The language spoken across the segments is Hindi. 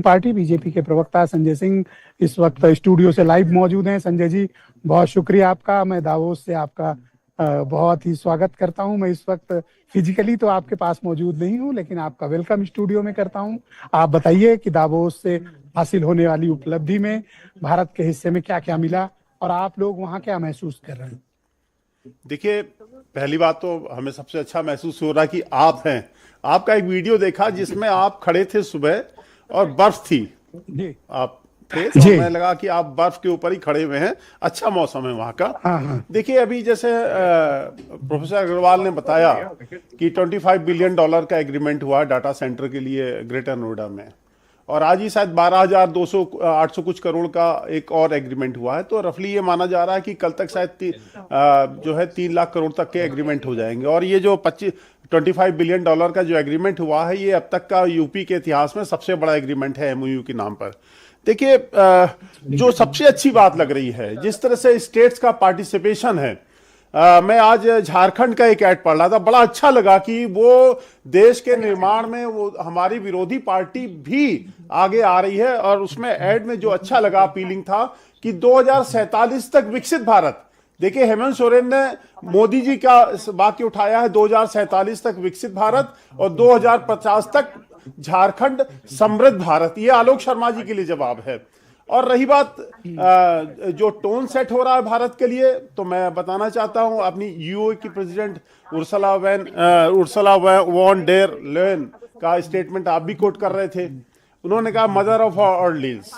पार्टी बीजेपी के प्रवक्ता संजय सिंह इस वक्त स्टूडियो से लाइव मौजूद हैं। संजय जी, बहुत शुक्रिया आपका। मैं दावोस से आपका बहुत ही स्वागत करता हूं। मैं इस वक्त फिजिकली तो आपके पास मौजूद नहीं हूं, लेकिन आपका वेलकम स्टूडियो में करता हूं। आप बताइए कि दावोस से हासिल होने वाली उपलब्धि में भारत के हिस्से में क्या क्या मिला और आप लोग वहां क्या महसूस कर रहे हैं? देखिए, पहली बात तो हमें सबसे अच्छा महसूस हो रहा है कि आप हैं। आपका एक वीडियो देखा जिसमें आप खड़े थे सुबह और बर्फ थी जी। आप थे, तो हमें लगा कि आप बर्फ के ऊपर ही खड़े हुए हैं। अच्छा मौसम है वहां का। हाँ। देखिए, अभी जैसे प्रोफेसर अग्रवाल ने बताया कि $25 बिलियन का एग्रीमेंट हुआ डाटा सेंटर के लिए ग्रेटर नोएडा में, और आज ही शायद 12,200 कुछ करोड़ का एक और एग्रीमेंट हुआ है। तो रफली ये माना जा रहा है कि कल तक शायद जो है 3 लाख करोड़ तक के एग्रीमेंट हो जाएंगे। और ये जो $25 बिलियन का जो एग्रीमेंट हुआ है, ये अब तक का यूपी के इतिहास में सबसे बड़ा एग्रीमेंट है एमओयू के नाम पर। देखिए, जो सबसे अच्छी बात लग रही है, जिस तरह से स्टेट्स का पार्टिसिपेशन है। मैं आज झारखंड का एक ऐड पढ़ रहा था, बड़ा अच्छा लगा कि वो देश के निर्माण में वो हमारी विरोधी पार्टी भी आगे आ रही है। और उसमें ऐड में जो अच्छा लगा, अपीलिंग था कि 2047 तक विकसित भारत। देखिए, हेमंत सोरेन ने मोदी जी का वाक्य उठाया है 2047 तक विकसित भारत और 2050 तक झारखंड समृद्ध भारत। ये आलोक शर्मा जी के लिए जवाब है। और रही बात जो टोन सेट हो रहा है भारत के लिए, तो मैं बताना चाहता हूं अपनी यूओ की president Ursula von der Leyen का स्टेटमेंट आप भी कोट कर रहे थे। उन्होंने कहा mother of all deals,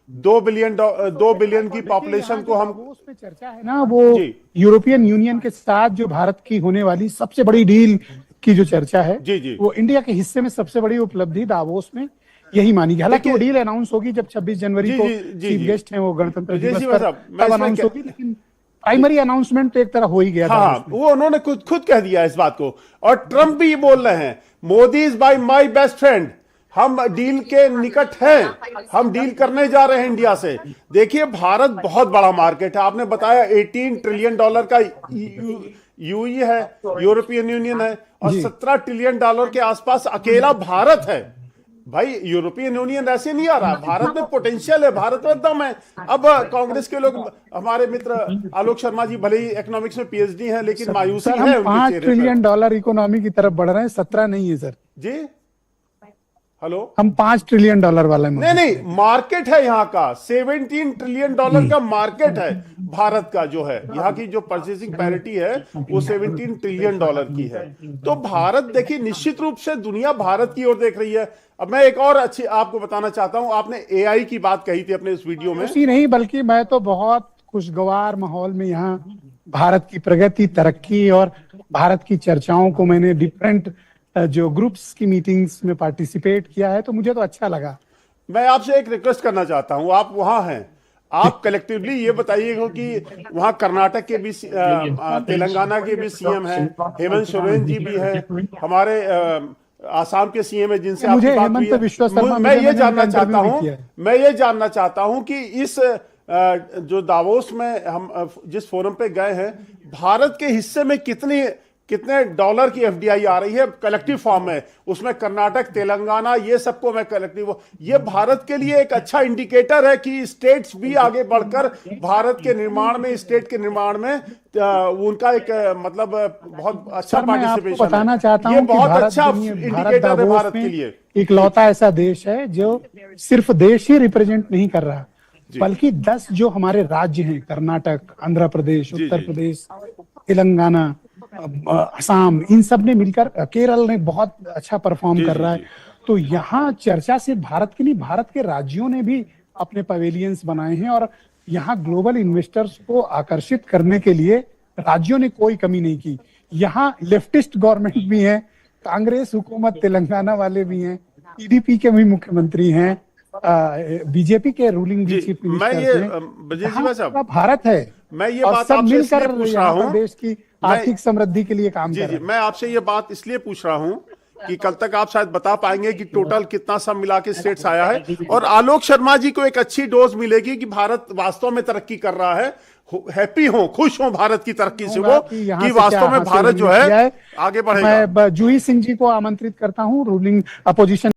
2 billion की पॉपुलेशन को हम उसमें चर्चा है ना, वो यूरोपियन यूनियन के साथ जो भारत की होने वाली सबसे बड़ी डील की जो चर्चा है, जी। वो इंडिया के हिस्से में सबसे बड़ी उपलब्धि दावोस में यही मानी गई। हालांकि वो डील अनाउंस होगी जब 26 जनवरी को चीफ गेस्ट हैं वो गणतंत्र दिवस पर, तब अनाउंस होगी। लेकिन प्राइमरी अनाउंसमेंट तो एक तरह हो ही गया था। हाँ, वो उन्होंने खुद कह दिया इस बात को। और ट्रंप भी बोल रहे हैं, Modi is by my best friend. हम डील के निकट हैं, हम डील करने जा रहे हैं इंडिया से। देखिए, भारत बहुत बड़ा मार्केट है। आपने बताया $18 ट्रिलियन का यूई है, यूरोपियन यूनियन है, और $17 ट्रिलियन के आसपास अकेला भारत है। भाई, यूरोपियन यूनियन ऐसे नहीं आ रहा। भारत में पोटेंशियल है, भारत में दम है। अब कांग्रेस के लोग, हमारे मित्र आलोक शर्मा जी भले ही इकोनॉमिक्स में पीएचडी हैं, लेकिन मायूसी है। हम $5 ट्रिलियन इकोनॉमी की तरफ बढ़ रहे हैं, 17 नहीं है सर जी। हेलो, हम $5 ट्रिलियन वाला नहीं, मार्केट है यहाँ का। $17 ट्रिलियन का मार्केट है भारत का। जो है यहाँ की जो परचेसिंग पैरिटी है वो $17 ट्रिलियन की है। तो भारत, देखिए, निश्चित रूप से दुनिया भारत की ओर देख रही है। अब मैं एक और अच्छी आपको बताना चाहता हूं, आपने एआई की बात कही थी अपने इस वीडियो में। नहीं, बल्कि मैं तो बहुत खुशगवार माहौल में यहाँ भारत की प्रगति, तरक्की और भारत की चर्चाओं को मैंने डिफरेंट जो ग्रुप्स की मीटिंग्स में पार्टिसिपेट किया है, तो मुझे तो अच्छा लगा। मैं आपसे एक रिक्वेस्ट करना चाहता हूं, आप वहां हैं, आप कलेक्टिवली ये बताइएगा कि वहां कर्नाटक के भी, तेलंगाना के भी सीएम हैं, हेमंत सोरेन जी भी हैं, हमारे आसाम के सीएम है जिनसे आपकी बात हुई है। मैं ये जानना चाहता हूं कि इस जो दावोस में हम जिस फोरम पे गए हैं, भारत के हिस्से में कितने डॉलर की एफडीआई आ रही है कलेक्टिव फॉर्म में। उसमें कर्नाटक, तेलंगाना, ये सबको मैं कलेक्टिव, ये भारत के लिए एक अच्छा इंडिकेटर है कि स्टेट्स भी आगे बढ़कर भारत के निर्माण में, स्टेट के निर्माण में उनका एक मतलब बहुत अच्छा पार्टिसिपेशन बताना चाहता हूं, ये बहुत अच्छा इंडिकेटर है भारत के लिए। इकलौता ऐसा देश है जो सिर्फ देश ही रिप्रेजेंट नहीं कर रहा, बल्कि 10 जो हमारे राज्य हैं, कर्नाटक, आंध्र प्रदेश, उत्तर प्रदेश, तेलंगाना, असम, इन सब ने मिलकर, केरल ने बहुत अच्छा परफॉर्म कर रहा है। तो यहाँ चर्चा सिर्फ भारत की नहीं, भारत के राज्यों ने भी अपने पवेलियंस बनाए हैं और यहाँ ग्लोबल इन्वेस्टर्स को आकर्षित करने के लिए राज्यों ने कोई कमी नहीं की। यहाँ लेफ्टिस्ट गवर्नमेंट भी है, कांग्रेस हुकूमत तेलंगाना वाले भी हैं, टीडीपी के भी मुख्यमंत्री हैं, बीजेपी के रूलिंग चीफ मिनिस्टर, भारत है। मैं ये बात आपसे इसलिए पूछ रहा हूं, देश की आर्थिक समृद्धि के लिए काम कर रहे हैं। मैं आपसे ये बात इसलिए पूछ रहा हूं कि कल तक आप शायद बता पाएंगे कि टोटल कितना सब मिला के स्टेट्स आया है, और आलोक शर्मा जी को एक अच्छी डोज मिलेगी कि भारत वास्तव में तरक्की कर रहा है। हैप्पी हो, खुश हो भारत की तरक्की से, वो कि वास्तव में भारत जो है आगे बढ़ेगा। मैं जूही सिंह जी को आमंत्रित करता हूं, रूलिंग अपोजिशन